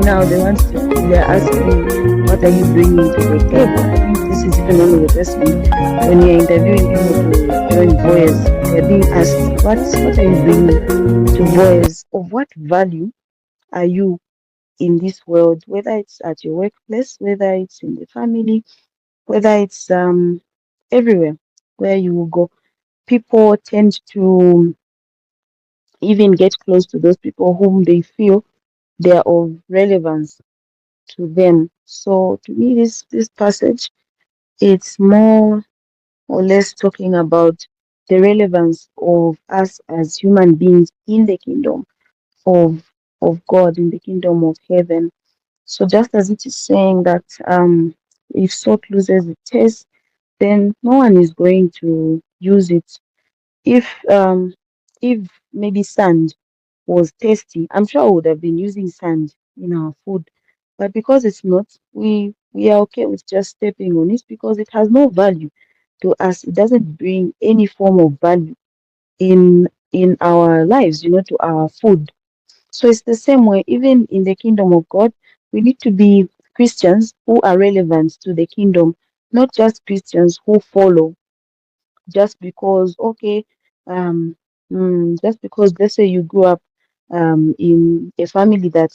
now they're asking, what are you bringing to the table? I think this is even one of the best things. When you're interviewing people to join VOEZ, they're being asked, what are you bringing to VOEZ? Of what value are you in this world? Whether it's at your workplace, whether it's in the family, whether it's everywhere where you will go. People tend to even get close to those people whom they feel they are of relevance to them. So to me, this passage, it's more or less talking about the relevance of us as human beings in the kingdom of God, in the kingdom of heaven. So just as it is saying that if salt loses its taste, then no one is going to use it. If maybe sand was tasty, I'm sure I would have been using sand in our food. But because it's not, we are okay with just stepping on it because it has no value to us. It doesn't bring any form of value in our lives, to our food. So it's the same way, even in the kingdom of God, we need to be Christians who are relevant to the kingdom, not just Christians who follow just because, okay, um, just because let's say you grew up in a family that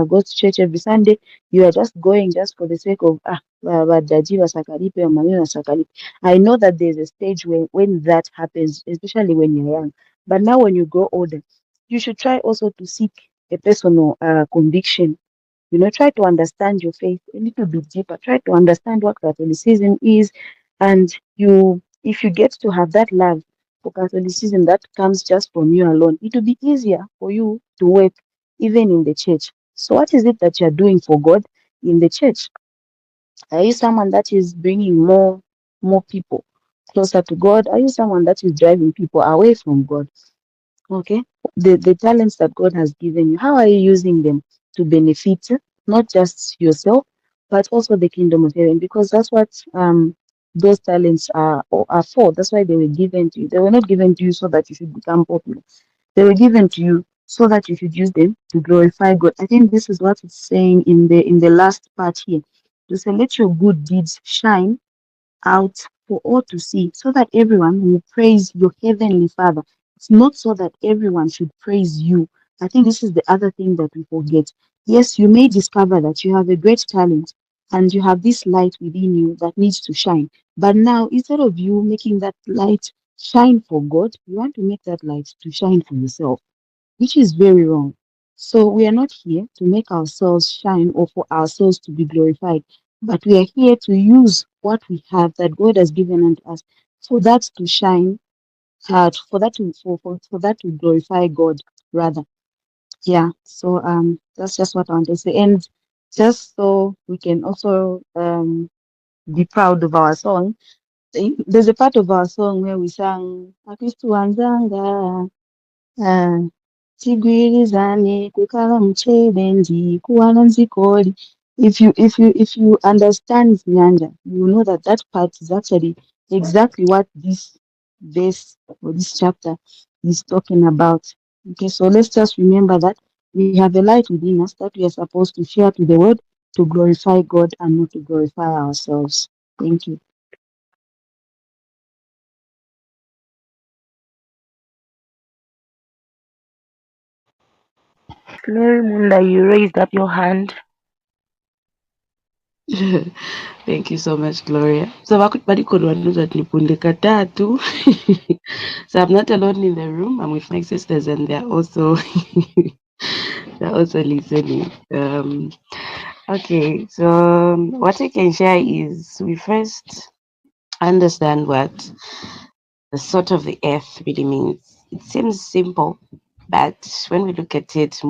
goes to church every Sunday, you are just going just for the sake of Daji wasakalipe or mami wasakalipe. I know that there's a stage when that happens, especially when you're young. But now when you grow older, you should try also to seek a personal conviction. Try to understand your faith a little bit deeper. Try to understand what Catholicism is, and if you get to have that love for Catholicism that comes just from you alone, it will be easier for you to work even in the church. So, what is it that you're doing for God in the church? Are you someone that is bringing more people closer to God? Are you someone that is driving people away from God? Okay, the talents that God has given you, how are you using them to benefit not just yourself, but also the kingdom of heaven? Because that's what those talents are for. That's why they were given to you. They were not given to you so that you should become popular. They were given to you so that you should use them to glorify God. I think this is what it's saying in the last part here. To say, let your good deeds shine out for all to see, so that everyone will praise your heavenly Father. It's not so that everyone should praise you. I think this is the other thing that we forget. Yes, you may discover that you have a great talent and you have this light within you that needs to shine. But now, instead of you making that light shine for God, you want to make that light to shine for yourself, which is very wrong. So we are not here to make ourselves shine or for ourselves to be glorified, but we are here to use what we have that God has given unto us for that to shine, for that to glorify God rather. Yeah. So that's just what I want to say, and just so we can also be proud of our song. There's a part of our song where we sang "Akristu wanzanga." 𝐠𝐫𝐴Zane 𝐤𝐜𝐜𝐥𝐞𝐬𝐢𝐚 If you understand Nyanja, you know that that part is actually exactly what this verse or this chapter is talking about. Okay, so let's just remember that we have a light within us that we are supposed to share to the world to glorify God and not to glorify ourselves. Thank you. Mary Munda, you raised up your hand. Thank you so much, Gloria. So vadikodwanuza tinipunde katatu. So I'm not alone in the room. I'm with my sisters, and they're also they're also listening. Okay, so what I can share is we first understand what the salt of the earth really means. It seems simple, but when we look at it,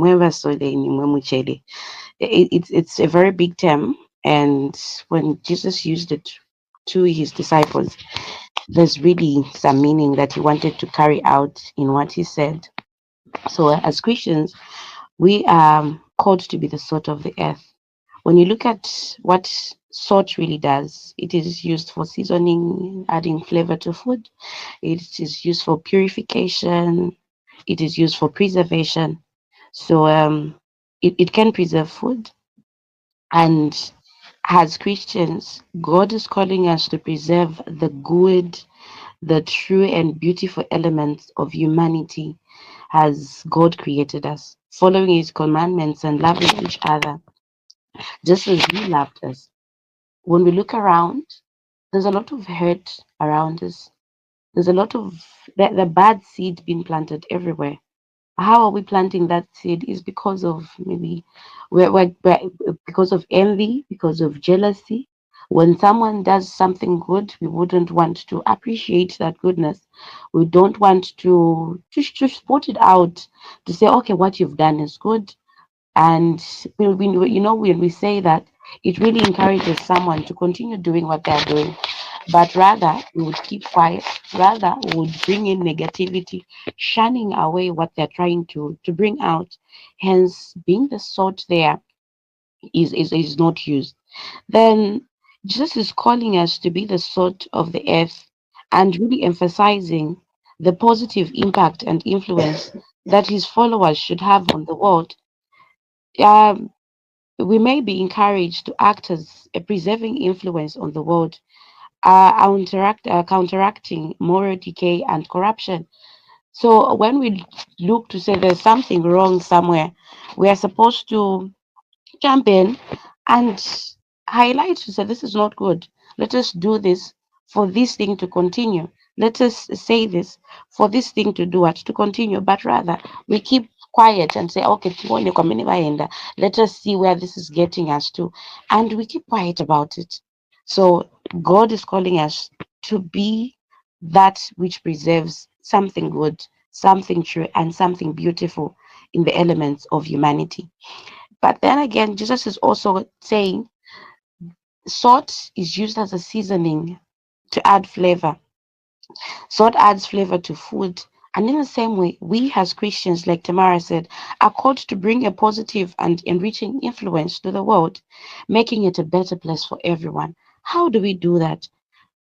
it's a very big term. And when Jesus used it to his disciples, there's really some meaning that he wanted to carry out in what he said. So, as Christians, we are called to be the salt of the earth. When you look at what salt really does, it is used for seasoning, adding flavor to food. It is used for purification. It is used for preservation. So it can preserve food. And as Christians, God is calling us to preserve the good, the true and beautiful elements of humanity as God created us, following His commandments and loving each other just as He loved us. When we look around, there's a lot of hurt around us. There's a lot of the bad seed being planted everywhere. How are we planting that seed is because of maybe because of envy, because of jealousy. When someone does something good, we wouldn't want to appreciate that goodness. We don't want to put it out to say, okay, what you've done is good. And when we say that, it really encourages someone to continue doing what they're doing. But rather, we would keep quiet. Rather, we would bring in negativity, shunning away what they're trying to bring out. Hence, being the salt there is not used. Then Jesus is calling us to be the salt of the earth and really emphasizing the positive impact and influence that his followers should have on the world. Um, we may be encouraged to act as a preserving influence on the world, counteracting moral decay and corruption. So when we look to say there's something wrong somewhere, we are supposed to jump in and highlight to say this is not good. Let us do this for this thing to continue. Let us say this for this thing to do what to continue. But rather we keep quiet and say, okay, tuone kwa mini waenda. Let us see where this is getting us to. And we keep quiet about it. So God is calling us to be that which preserves something good, something true, and something beautiful in the elements of humanity. But then again, Jesus is also saying salt is used as a seasoning to add flavor. Salt adds flavor to food. And in the same way, we as Christians, like Tamara said, are called to bring a positive and enriching influence to the world, making it a better place for everyone. How do we do that?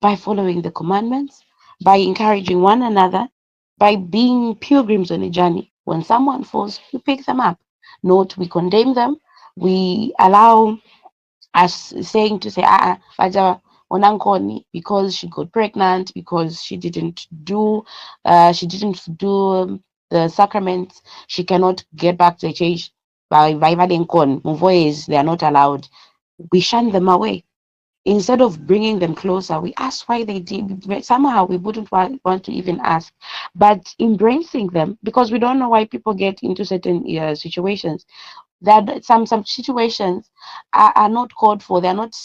By following the commandments, by encouraging one another, by being pilgrims on a journey. When someone falls, we pick them up. Not we condemn them. We allow as saying to say, Baja Onankoni, because she got pregnant, because she didn't do the sacraments, she cannot get back to the church. By VOEZ, they are not allowed. We shun them away. Instead of bringing them closer, we ask why they did. Somehow we wouldn't want to even ask, but embracing them because we don't know why people get into certain situations. That some situations are not called for. They're not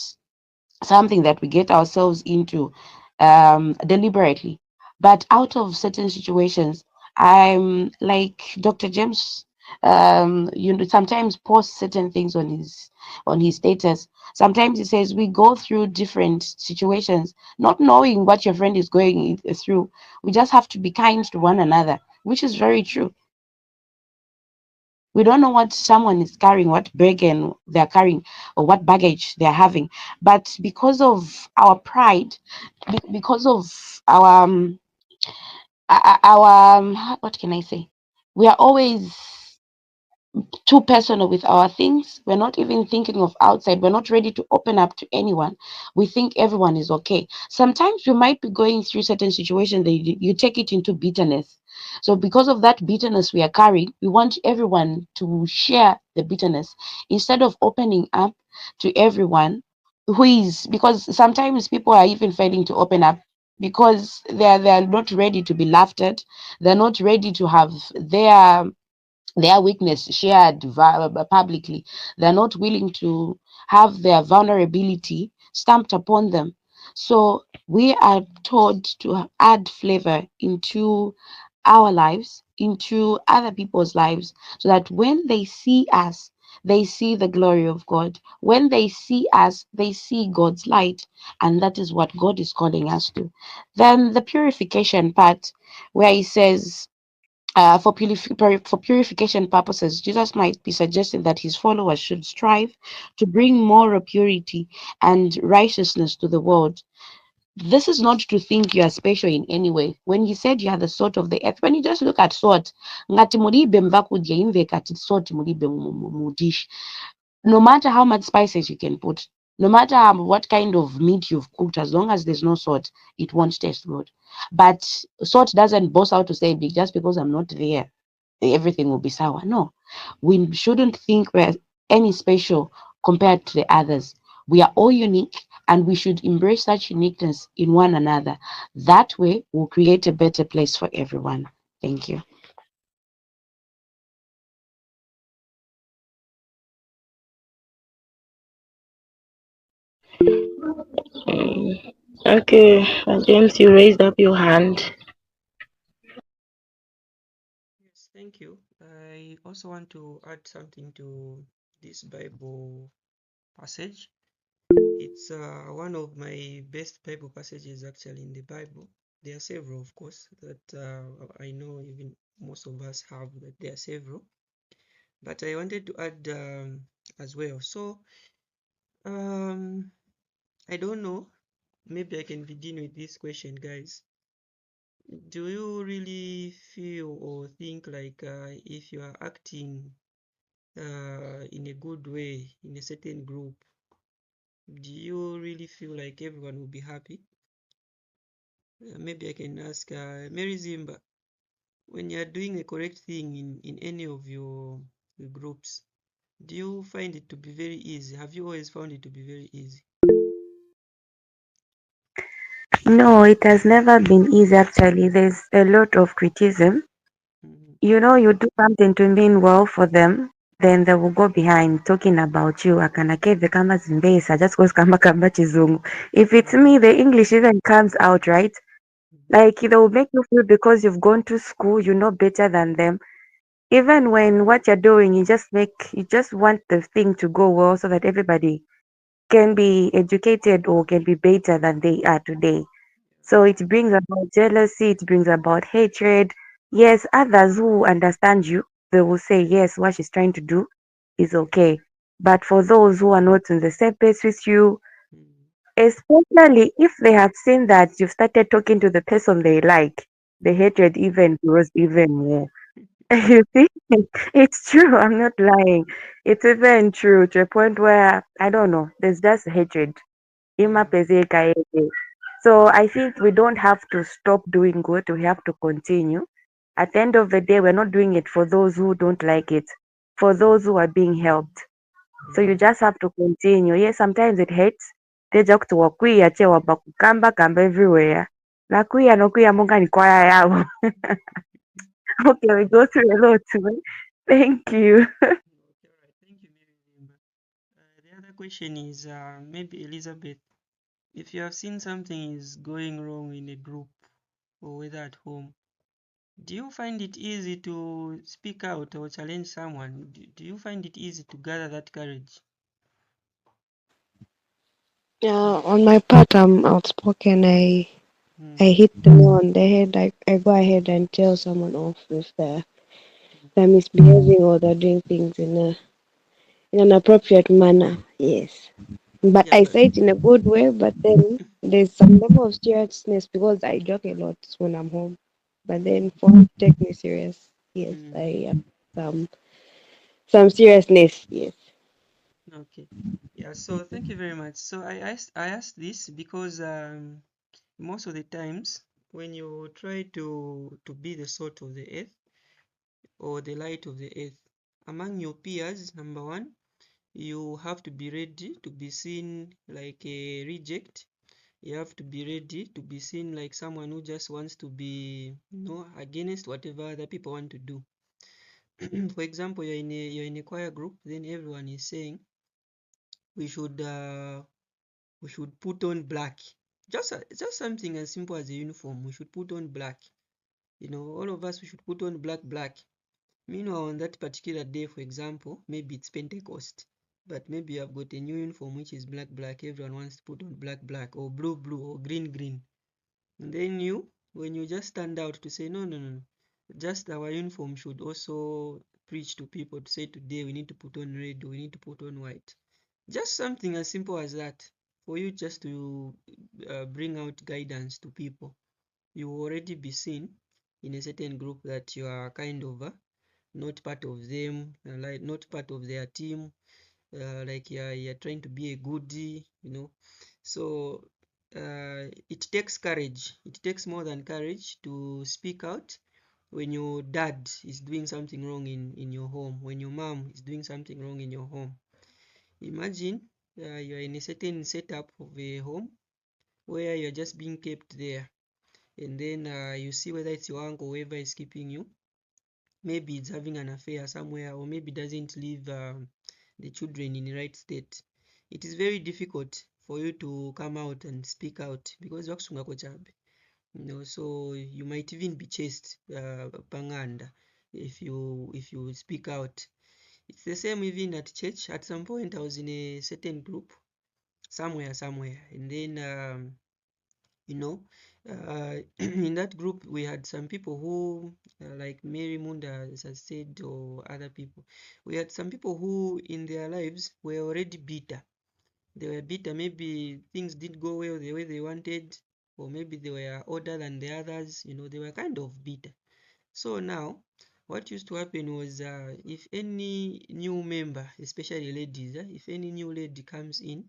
something that we get ourselves into deliberately. But out of certain situations, I'm like Dr. James. Sometimes post certain things on his status. Sometimes he says we go through different situations, not knowing what your friend is going through. We just have to be kind to one another, which is very true. We don't know what someone is carrying, what burden they're carrying, or what baggage they're having. But because of our pride, because of what can I say? We are always too personal with our things. We're not even thinking of outside. We're not ready to open up to anyone. We think everyone is okay. Sometimes we might be going through certain situations that you take it into bitterness. So because of that bitterness we are carrying, we want everyone to share the bitterness instead of opening up to everyone who is, because sometimes people are even failing to open up because they're not ready to be laughed at. They're not ready to have their weakness shared publicly. They're not willing to have their vulnerability stamped upon them. So we are taught to add flavor into our lives, into other people's lives, so that when they see us, they see the glory of God. When they see us, they see God's light. And that is what God is calling us to. Then the purification part, where he says, for purification purposes, Jesus might be suggesting that his followers should strive to bring moral purity and righteousness to the world. This is not to think you are special in any way. When he said you are the salt of the earth, when you just look at salt, ngati mulibe mvakudya imve kati salt mulibe mu dish. no matter how much spices you can put, no matter what kind of meat you've cooked, as long as there's no salt, it won't taste good. But salt doesn't boast out to say, just because I'm not there, everything will be sour. No, we shouldn't think we're any special compared to the others. We are all unique, and we should embrace such uniqueness in one another. That way, we'll create a better place for everyone. Thank you. Okay, James, you raised up your hand. Yes, thank you. I also want to add something to this Bible passage. It's one of my best Bible passages actually in the Bible. There are several, of course, that I know even most of us have, that there are several. But I wanted to add as well. So I don't know. Maybe I can begin with this question, guys. Do you really feel or think like if you are acting in a good way in a certain group, do you really feel like everyone will be happy? Maybe I can ask Mary Zimba, when you are doing a correct thing in any of your groups, do you find it to be very easy? Have you always found it to be very easy? No, it has never been easy actually. There's a lot of criticism. Mhm. You know, you do something to mean well for them, then they will go behind talking about you. 𝐬𝐤𝐜𝐿𝐴 just goes kama chizungu. If it's Mhm. me, the English even comes out, right? Mhm. Like they will make you feel because you've gone to school, you know better than them. Even when what you're doing, you just want the thing to go well so that everybody can be educated or can be better than they are today. So it brings about jealousy, it brings about hatred. Yes, others who understand you, they will say, yes, what she's trying to do is okay. But for those who are not on the same pace with you, Mhm. especially if they have seen that you've started talking to the person they like, the Mhm. hatred even grows even more. You see, it's true. I'm not lying. It's even true to a point where I don't know. There's just hatred. Yeah. So I think we don't have to stop doing good. We have to continue. At the end of the day, we're not doing it for those who don't like it, for those who are being helped. So you Yeah. just have to continue. Yes, sometimes it hurts. Teja kuti wakwiya chewa bakukamba kamba everywhere. Nakwiya nokwiya monga ni kwaya yabo. Okay, we go through a lot too. Thank you. Okay, all right. Thank you, Mary Zimba. The other question is maybe Elizabeth, if you have seen something is going wrong in a group or whether at home, do you find it easy to speak out or challenge someone? Do you find it easy to gather that courage? On my part, I'm outspoken. I Mm, hit the nail on the head. I go ahead and tell someone off if they're misbehaving or they're doing things in an appropriate manner. Yes, but yeah, I but say it in a good way. But then there's some level of seriousness because I joke a lot when I'm home. But then for them to take me serious, yes, mm, I have some seriousness. Yes. okay. Yeah, so thank you very much. So I asked this because most of the times when you try to be the salt of the earth or the light of the earth among your peers, number one, you have to be ready to be seen like a reject. You have to be ready to be seen like someone who just wants to be, against whatever other people want to do. For example, you're in a choir group, then everyone is saying we should uh, we should put on black. Just something as simple as a uniform. We should put on black. All of us we should put on black. Meanwhile, on that particular day, for example, maybe it's Pentecost, but maybe you have got a new uniform which is black. Everyone wants to put on black, or blue, or green. And then when you just stand out to say, no, no, no, no, just our uniform should also preach to people to say today we need to put on red, we need to put on white. Just something as simple as that for you just to bring out guidance to people. You will already be seen in a certain group that you are kind of not part of them, like not part of their team. like you're trying to be a goodie, So it takes courage. It takes more than courage to speak out when your dad is doing something wrong in your home, when your mom is doing something wrong in your home. Imagine you're in a certain setup of a home where you're just being kept there, and then you see whether it's your uncle, whoever is keeping you. Maybe it's having an affair somewhere, or maybe doesn't leave the children in the right state. It is very difficult for you to come out and speak out because so you might even be chased panganda if you speak out. It's the same even at church. At some point I was in a certain group somewhere, and then in that group we had some people who like Mary Munda has said, or other people, we had some people who in their lives were already bitter. They were bitter. Maybe things didn't go well the way they wanted, or maybe they were older than the others. They were kind of bitter. So now what used to happen was if any new member, especially ladies, if any new lady comes in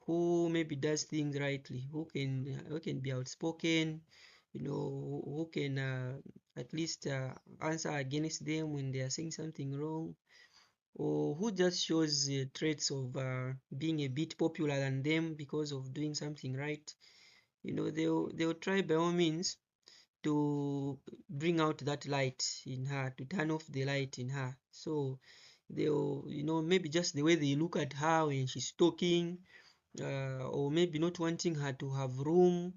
who maybe does things rightly, who can be outspoken, who can at least answer against them when they are saying something wrong, or who just shows traits of being a bit popular than them because of doing something right, they'll try by all means to bring out that light in her, to turn off the light in her. So they'll, maybe just the way they look at her when she's talking, or maybe not wanting her to have room.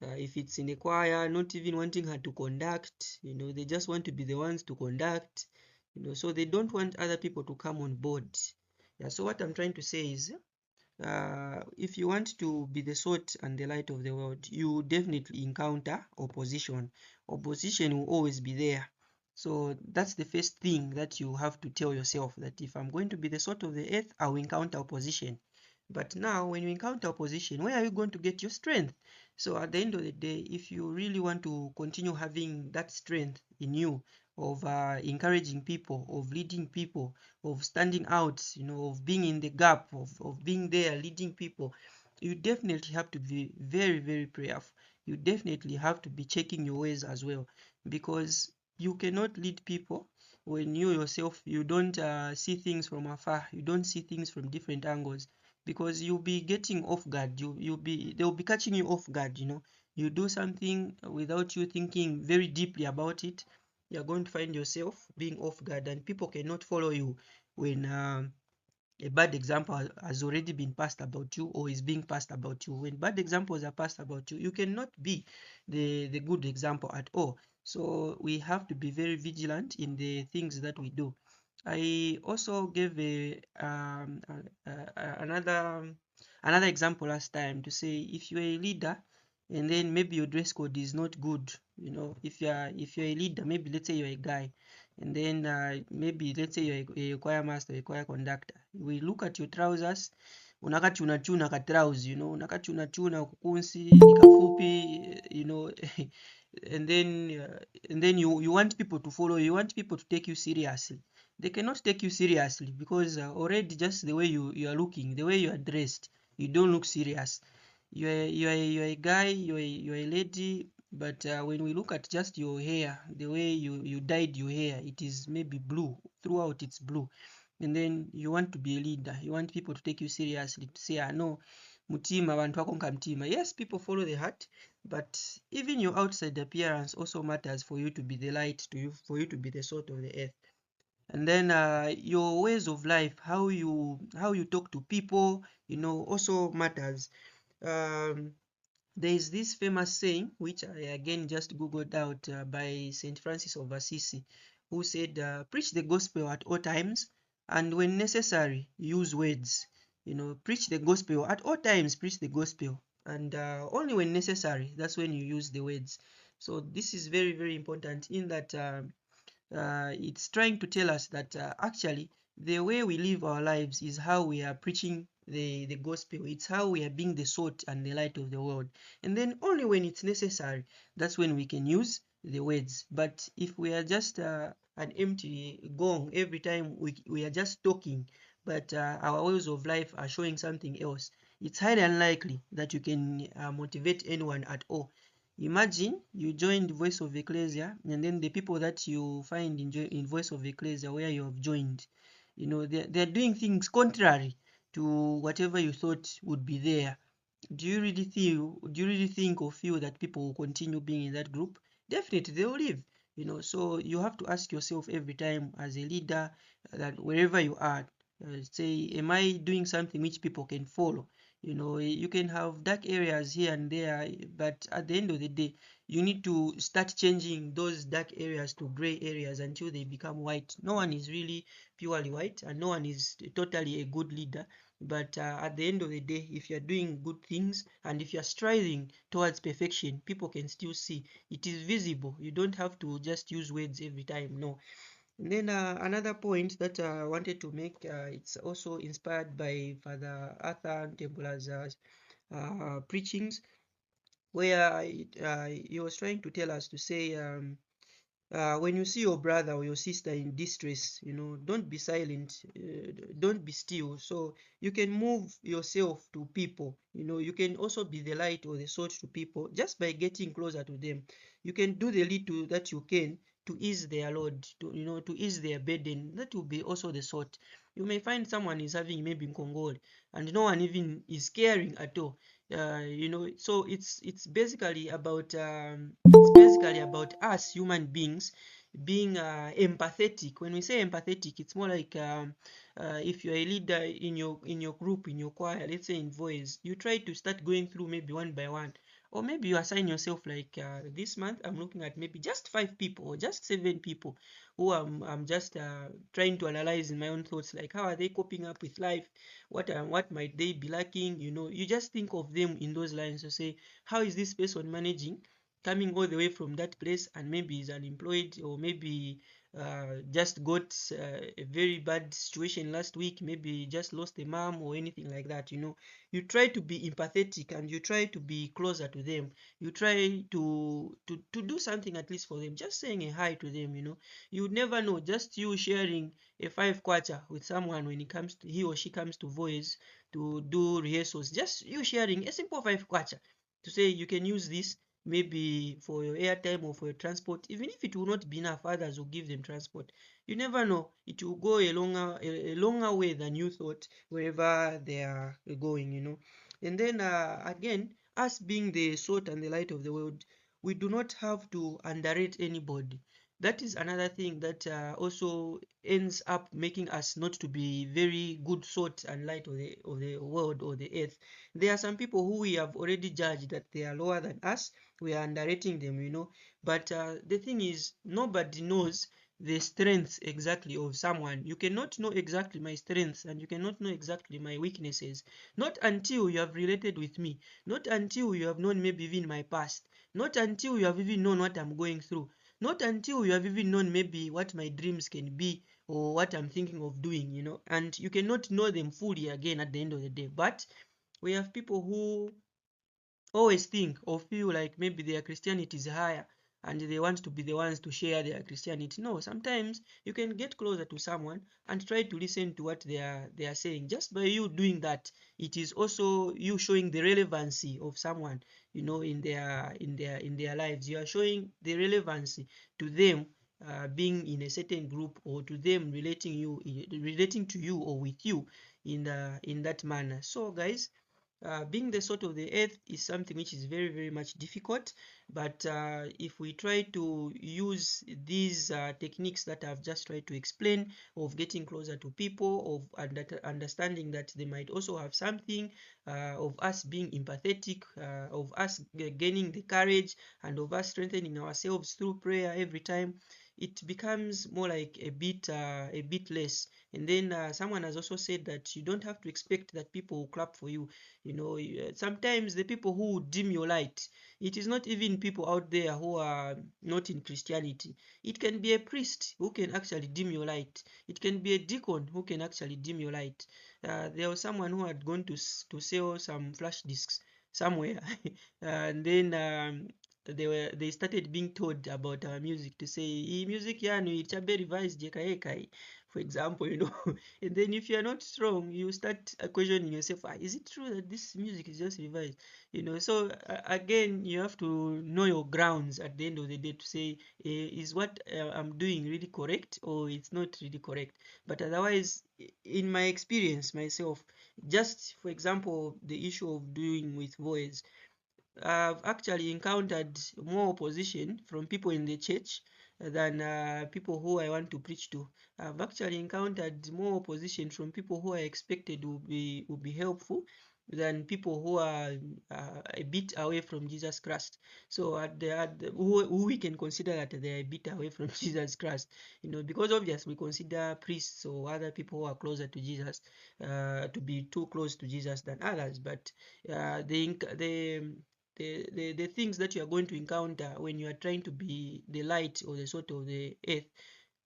If it's in a choir, not even wanting her to conduct, they just want to be the ones to conduct, so they don't want other people to come on board. Yeah, so what I'm trying to say is, if you want to be the salt and the light of the world, you definitely encounter opposition. Opposition will always be there. So that's the first thing that you have to tell yourself, that if I'm going to be the salt of the earth, I will encounter opposition. But now, when you encounter opposition, where are you going to get your strength? So at the end of the day, if you really want to continue having that strength in you of encouraging people, of leading people, of standing out, of being in the gap, of being there leading people, you definitely have to be very, very prayerful. You definitely have to be checking your ways as well, because you cannot lead people when you yourself, you don't see things from afar, you don't see things from different angles, because you'll be getting off guard. They'll be catching you off guard. You do something without you thinking very deeply about it, you're going to find yourself being off guard, and people cannot follow you when a bad example has already been passed about you, or is being passed about you. When bad examples are passed about you, you cannot be the good example at all. So we have to be very vigilant in the things that we do. I also gave another example last time, to say, if you're a leader and then maybe your dress code is not good, if you're a leader, maybe let's say you're a guy, and then maybe let's say you're a choir master, a choir conductor, we look at your trousers, unakachunachuna ka trousers, unakachunachuna kukunsi nikafupi, and then you want people to follow you, want people to take you seriously. They cannot take you seriously because already just the way you are looking, the way you are dressed, you don't look serious. You're a guy, you're a lady, but when we look at just your hair, the way you dyed your hair, it is maybe blue throughout, it's blue, and then you want to be a leader, you want people to take you seriously, to say, no, mutima abantu wakonka mtima. Yes, people follow the heart, but even your outside appearance also matters for you to be the light, for you to be the salt of the earth. And then your ways of life, how you talk to people, also matters. There is this famous saying, which I again just googled out, by St. Francis of Assisi, who said, preach the gospel at all times, and when necessary, use words. Preach the gospel at all times, preach the gospel, and only when necessary, that's when you use the words. So this is very, very important, in that it's trying to tell us that actually the way we live our lives is how we are preaching the gospel. It's how we are being the salt and the light of the world. And then only when it's necessary, that's when we can use the words. But if we are just an empty gong every time, we are just talking but our ways of life are showing something else, it's highly unlikely that you can motivate anyone at all. Imagine you joined Voice of Ecclesia, and then the people that you find in Voice of Ecclesia where you have joined, they're doing things contrary to whatever you thought would be there. Do you really think or feel that people will continue being in that group? Definitely they will leave. So you have to ask yourself every time as a leader, that wherever you are, say, am I doing something which people can follow? You can have dark areas here and there, but at the end of the day, you need to start changing those dark areas to gray areas until they become white. No one is really purely white, and no one is totally a good leader. But at the end of the day, if you're doing good things and if you're striving towards perfection, people can still see. It is visible. You don't have to just use words every time. No. And then another point that I wanted to make, it's also inspired by Father Arthur Tembula's preachings, where he was trying to tell us to say, when you see your brother or your sister in distress, don't be silent, don't be still. So you can move yourself to people. You can also be the light or the salt to people just by getting closer to them. You can do the little that you can to ease their load, to ease their burden. That will be also the salt. You may find someone is having maybe Kongol, and no one even is caring at all. So it's basically about us human beings being empathetic. When we say empathetic, it's more like if you're a leader in your group, in your choir, let's say in VOEZ, you try to start going through maybe one by one, or maybe you assign yourself like this month I'm looking at maybe just 5 people or just 7 people who I'm just trying to analyze in my own thoughts, like how are they coping up with life, what might they be lacking. You just think of them in those lines to say, how is this person managing, coming all the way from that place, and maybe is unemployed, or maybe just got a very bad situation last week, maybe just lost a mom or anything like that. You try to be empathetic and you try to be closer to them. You try to do something at least for them, just saying a hi to them. You would never know, just you sharing a 5 kwacha with someone when he or she comes to VOEZ to do rehearsals, just you sharing a simple 5 kwacha to say you can use this maybe for your airtime or for your transport. Even if it will not be enough, others will give them transport. You never know, it will go a longer way than you thought wherever they are going. And then again, us being the salt and the light of the world, we do not have to underrate anybody. That is another thing that also ends up making us not to be very good salt and light of the world or the earth. There are some people who we have already judged that they are lower than us. We are underrating them. But the thing is, nobody knows the strengths exactly of someone. You cannot know exactly my strengths, and you cannot know exactly my weaknesses, not until you have related with me, not until you have known maybe even my past, not until you have even known what I'm going through, not until you have even known maybe what my dreams can be or what I'm thinking of doing. And you cannot know them fully again at the end of the day. But we have people who always think or feel like maybe their Christianity is higher and they want to be the ones to share their Christianity. No, sometimes you can get closer to someone and try to listen to what they are saying. Just by you doing that, it is also you showing the relevancy of someone, in their lives. You are showing the relevancy to them being in a certain group, or to them relating to you or with you in that manner. So guys, being the salt of the earth is something which is very, very much difficult. But if we try to use these techniques that I've just tried to explain, of getting closer to people, of understanding that they might also have something, of us being empathetic, of us gaining the courage, and of us strengthening ourselves through prayer every time, it becomes more like a bit less. And then someone has also said that you don't have to expect that people will clap for you. Sometimes the people who dim your light, it is not even people out there who are not in Christianity. It can be a priest who can actually dim your light. It can be a deacon who can actually dim your light. There was someone who had gone to sell some flash discs somewhere, and then they started being told about our music to say music yanu 𝐬𝐴𝐳 for example, and then if you're not strong, you start questioning yourself, is it true that this music is just revised? So again, you have to know your grounds at the end of the day to say, is what I'm doing really correct or it's not really correct? But otherwise, in my experience myself, just for example, the issue of doing with VOEZ, I've actually encountered more opposition from people in the church than people who I want to preach to. I've actually encountered more opposition from people who I expected would be helpful than people who are a bit away from Jesus Christ. So who we can consider that they are a bit away from Jesus Christ, because obviously we consider priests or other people who are closer to Jesus to be too close to Jesus than others. But the things that you are going to encounter when you are trying to be the light or the salt of the earth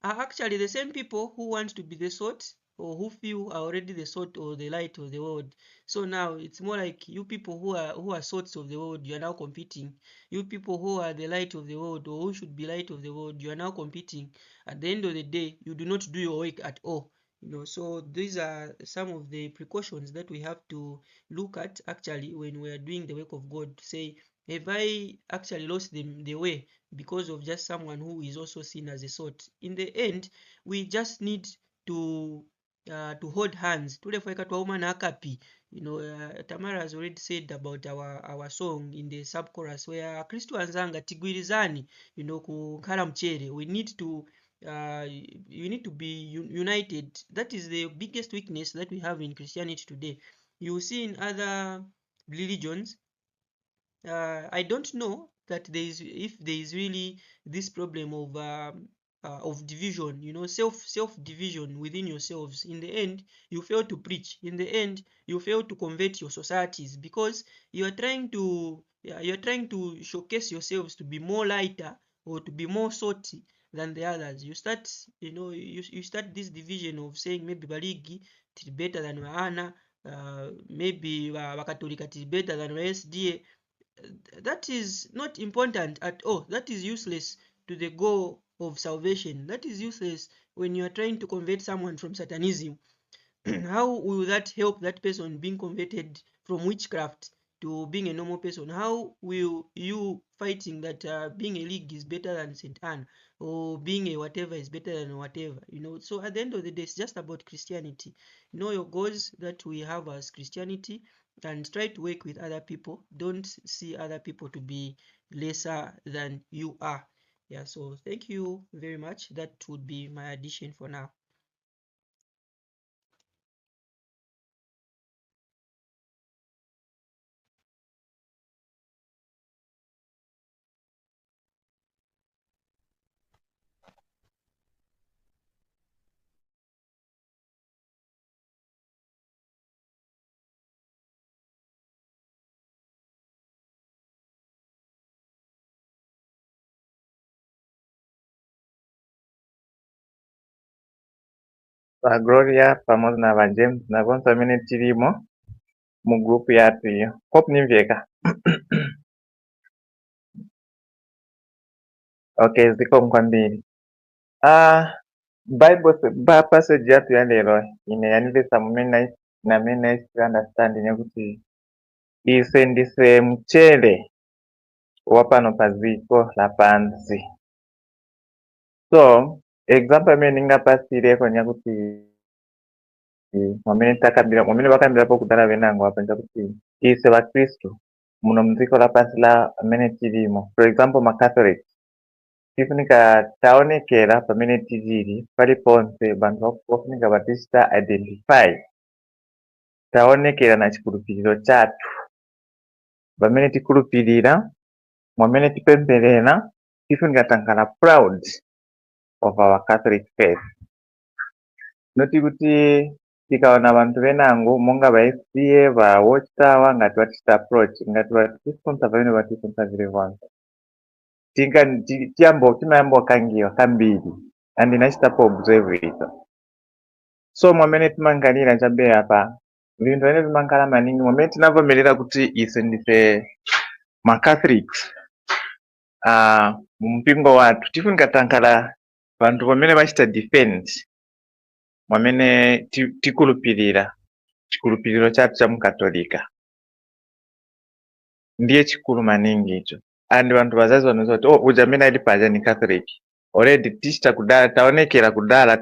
are actually the same people who want to be the salt or who feel are already the salt or the light of the world. So now it's more like you people who are salts of the world, you are now competing. You people who are the light of the world or who should be light of the world, you are now competing. At the end of the day, you do not do your work at all. So these are some of the precautions that we have to look at actually when we are doing the work of God, to say, have I actually lost the way because of just someone who is also seen as a sort? In the end, we just need to hold hands. Tamara has already said about our song in the sub-chorus where Kristu anzanga tigwirizani, kukhala mchere. We need to you need to be united. That is the biggest weakness that we have in Christianity today. You see in other religions, I don't know that if there is really this problem of division, self division within yourselves. In the end, you fail to preach. In the end, you fail to convert your societies because you are trying to showcase yourselves to be more lighter or to be more salty than the others. You start you start this division of saying maybe baligi is better than Waana, maybe Wakatolika is better than SDA. That is not important at all. That is useless to the goal of salvation. That is useless when you are trying to convert someone from Satanism. How will that help that person being converted from witchcraft to being a normal person? How will you fighting that being a league is better than St. Anne or being a whatever is better than whatever? So at the end of the day, it's just about Christianity. Know your goals that we have as Christianity and try to work with other people. Don't see other people to be lesser than you are. Yeah, so thank you very much. That would be my addition for now. Ba Gloria pamoja na ba James na bonso mene tilimo mu group yatu hiyo. Hope nimvyeka. Okay, ziko mkwambili. Bible ba passage yatu ya lero ine yanilesa mumene na mene understanding yakuti ise ndise mchele wapano paziko la pansi. So, example mene ningapasire kwa nyakuti mwamene bakambirapo kudala benango wapenza kuti ise bakristo muno mdziko lapansi la amene tilimo, for example ma Catholic tifunika taonekera pamene tizili paliponse banthu ofunika batista identify taonekera na chikhulupiriro chathu pamene tikhulupirira mwamene tipempherera tifunika tankhala proud of our Catholic faith. Noti kuti tikaona banthu benango monga ba SDA ba Watchtower ngati batista approach ngati batisponsor pamene batisponsor vile kwanza timayamba okangiwa kambiri and inachitapo observe ito. So mwamene timangalira chabe apa vinthu ene vimankhala maningi mwamene tinavomerera kuti ise ndife ma Catholics mumpingo wathu tifunika tankhala vantu vamene vachita defend mwamene tikulupirira chikulupiriro chathu cha mukatolika ndiye chikulu maningi icho. And vantu vazazi vanoziva kuti uja amene ali paja ni Catholic already tichita kudala taonekera kudala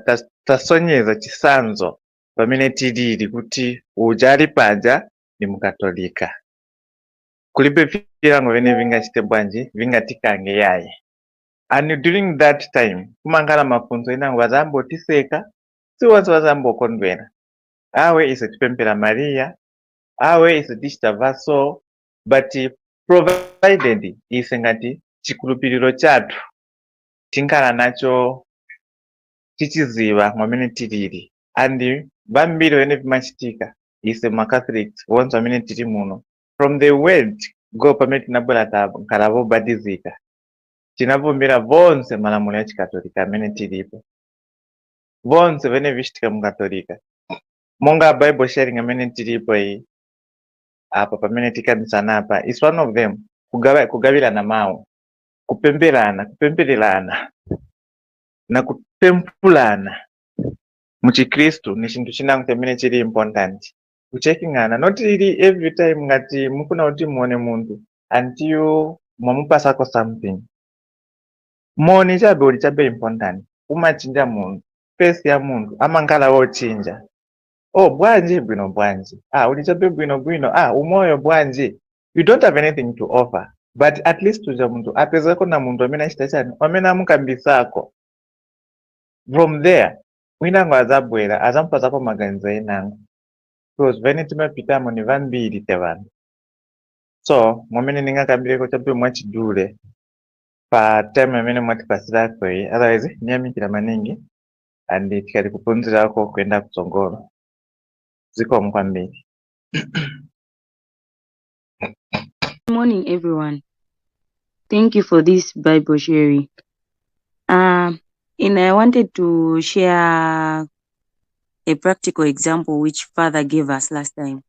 tasonyeza chisanzo pamene tilili kuti uja ali paja ni mukatolika. Kulibe vilango vene vingachite bwanji vingatikange yaye. And during that time kumangala mafunzo inango vazambotiseka si wonse vazambokondwera. Awe ise tipempera Maria, awe ise tichita vaso, but provided ise ngati chikulupiriro chathu tinkhala nacho tichiziva mwamene tilili. And vambiri vene vimachitika ise ma-Catholics wonse amene tili muno from the word go pamene tinabwera tankhala vobadizika tinavumbira vonse malamulo ya chikatolika amene tilipo vonse vene vichitika mukatolika monga Bible sharing amene tilipo iyi apa pamene tikambisana apa is one of them. Kugawirana mawu, kupempererana na kupempulana muchikristu ni chinthu chinango chamene chili important. Kuchekingana not really every time ngati mufuna kuti muone munthu until mwamupasako something. Moni chabe uli chabe important. Umachinja munthu, face ya munthu amangala wochinja. Bwanji bwino bwanji. Uli chabe bwino. Umoyo bwanji. You don't have anything to offer, but at least uja munthu apezeko na munthu amene achita chani amene amukambisako. From there mwinango azabwera azampasako maganizo enango because vene timapitamo ni vambiri tevanu. So mwamene ningakambireko chabe mwachidule pa time amene mwatipasirako iyi, otherwise niyamikira maningi and tikali kuphunzirako kwenda kutsogolo. Zikomo kwambiri. Good morning, everyone. Thank you for this Bible sharing. And I wanted to share a practical example which Father gave us last time,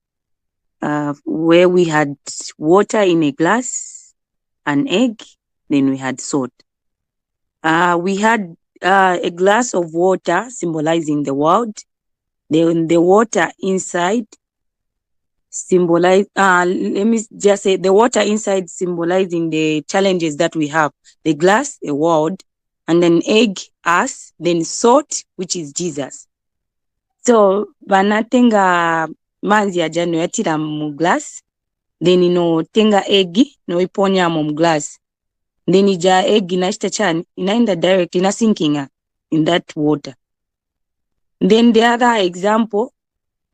where we had water in a glass, an egg, then we had salt. We had a glass of water symbolizing the world, then the water inside symbolize, let me just say the water inside symbolizing the challenges that we have, the glass, the world, and then egg, us, then salt, which is Jesus. So vanatenga manzi aja noyatira mu glass, then tenga egg noiponya mu glass, then ija egg inashita chani inaenda direct ina sinking in that water. Then the other example,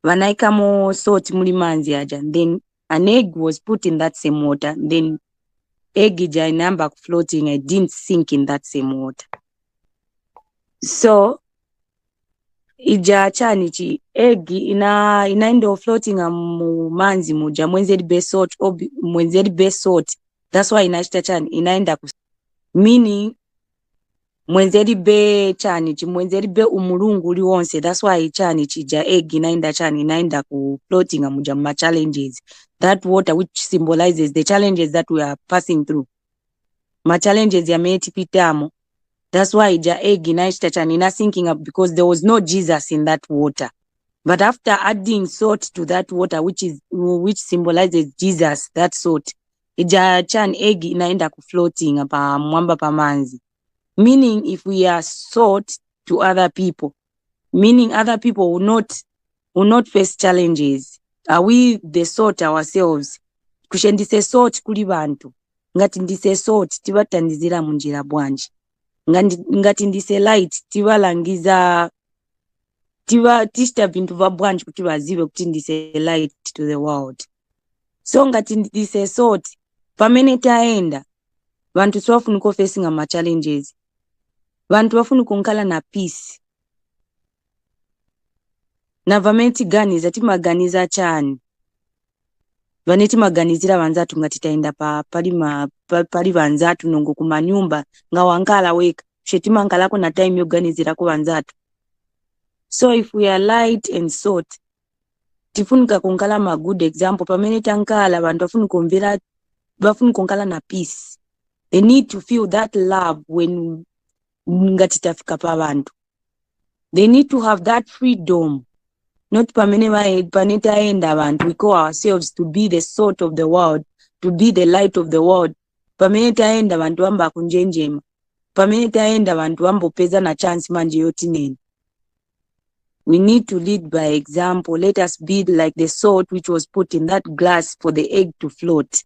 vanaika mo salt muli manzi aja, then an egg was put in that same water, then egg ija inamba floating, I didn't sink in that same water. So ija chani chi egg inaenda floating mu manzi muja mwenzeli be salt, that's why inashita chani inaenda meaning mwenzeli be chani chi mwenzeli be umulungu uli wonse, that's why chani chija egg inaenda ku floating muja ma challenges, that water which symbolizes the challenges that we are passing through, ma challenges ya metipitamo. That's why ija egg inaishita chani ina sinking up because there was no Jesus in that water. But after adding salt to that water, which symbolizes Jesus, that salt, ija chan egg inaenda ku floating pa mwamba pa manzi. Meaning if we are salt to other people, meaning other people will not face challenges. Are we the salt ourselves? Kushendise salt kuli bantu. Ngati ndise salt tibatandizira munjira bwanji. Ngati ndise light tibalangiza tichita bintu va bwanji kuti vazive kuti ndise light to the world. So ngati ndise salt pamene taenda vantu sivafunika facing ma challenges, vantu vafunika kunkala na peace. Na vamene timaganiza chani vaneti maganizira vanzatu ngati taenda pali vanzatu nongo kumanyumba nga wankala weka shetimangala na time yoganizira ku vanzatu. So if we are light and salt, tifunika kunkala ma good example pamene tankala vantu vafunika kunkala na peace. They need to feel that love when ngati tafika pa bantu. They need to have that freedom. Not paneta enda bantu. We call ourselves to be the salt of the world, to be the light of the world. Pameneta enda bantu amba kunjenjema. Pameneta enda bantu ambo peza na chance manje yotineni. We need to lead by example. Let us be like the salt which was put in that glass for the egg to float.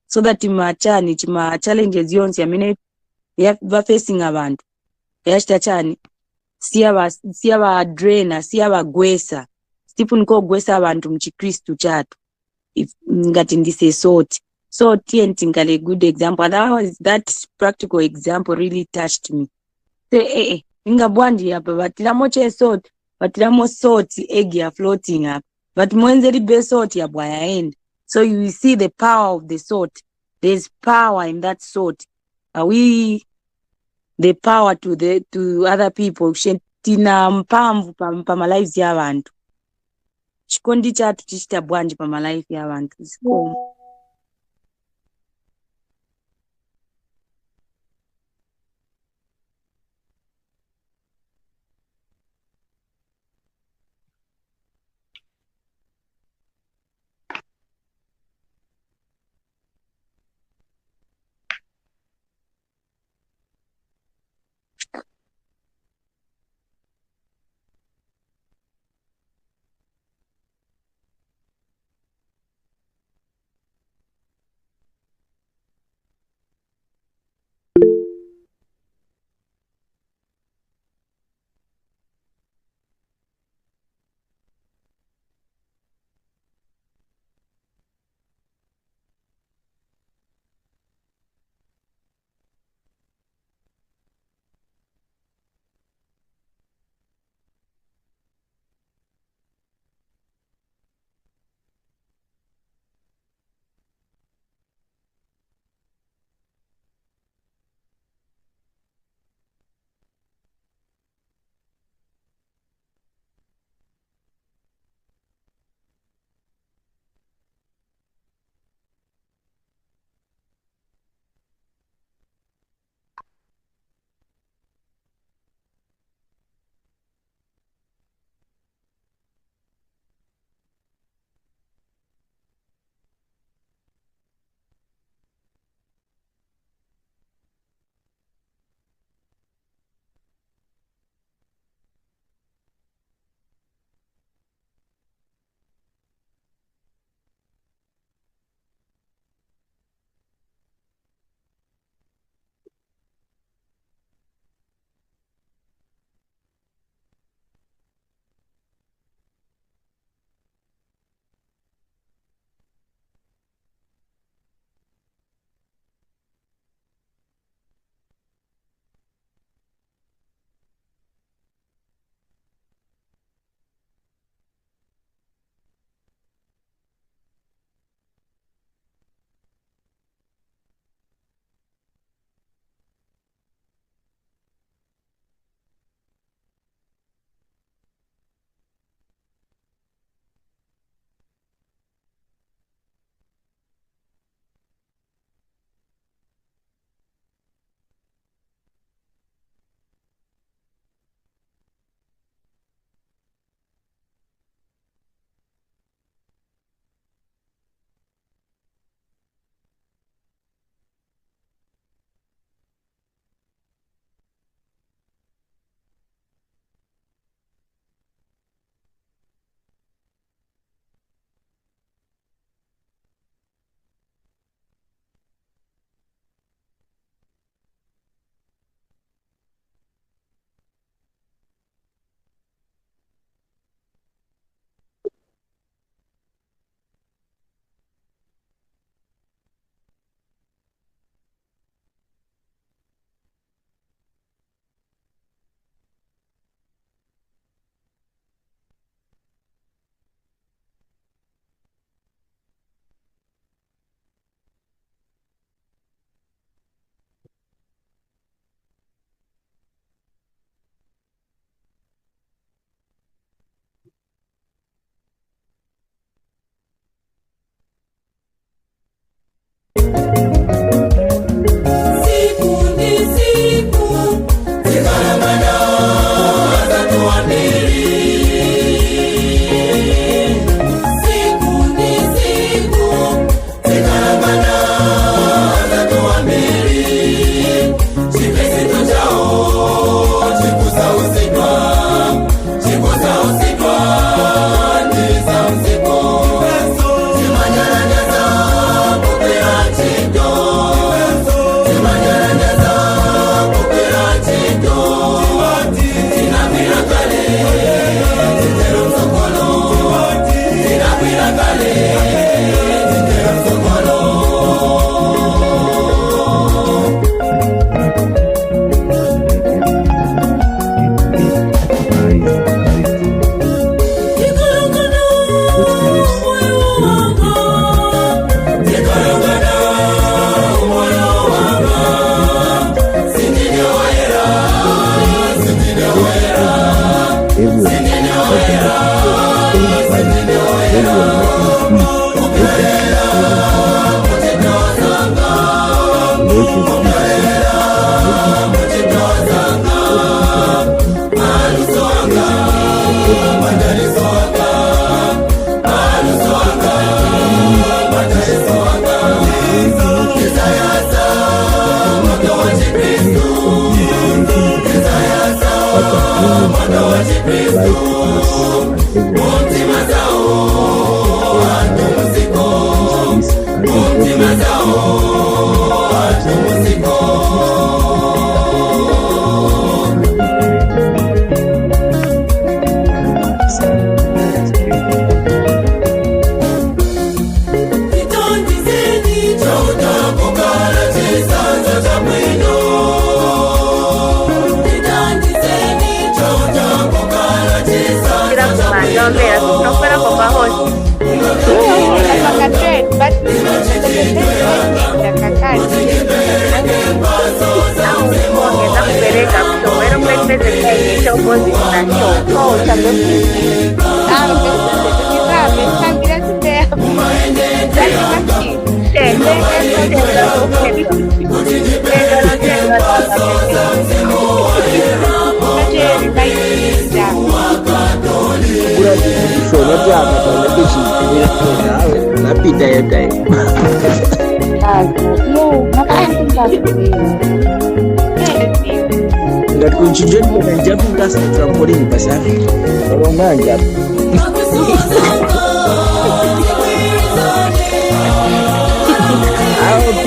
So that tima challenges yonse yamene va facing abantu. Yachitachani. Siyaba drainer, siyaba gwesa. Stephen ko gwesa abantu mchikristu chatu. If ngati ndise salt. So tientingale good example. That practical example really touched me. Say, inga bwandi yapa, batilamo che salt, batilamo salt, egg ya floating up. But mwenze libe salt ya bwaya end. So you see the power of the salt. There's power in that salt. Are we the power to other people? Tina mpamvu pa lives ya bantu. Chikondi chatu chichita bwanji pa life ya bantu. bringing color, light, and no fuera con bajos.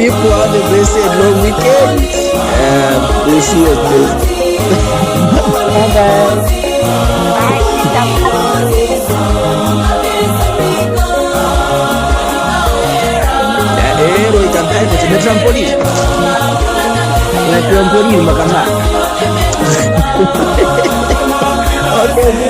people have a blessed long weekend. We'll see you again. Trampolin. La trampolin makama. Okay.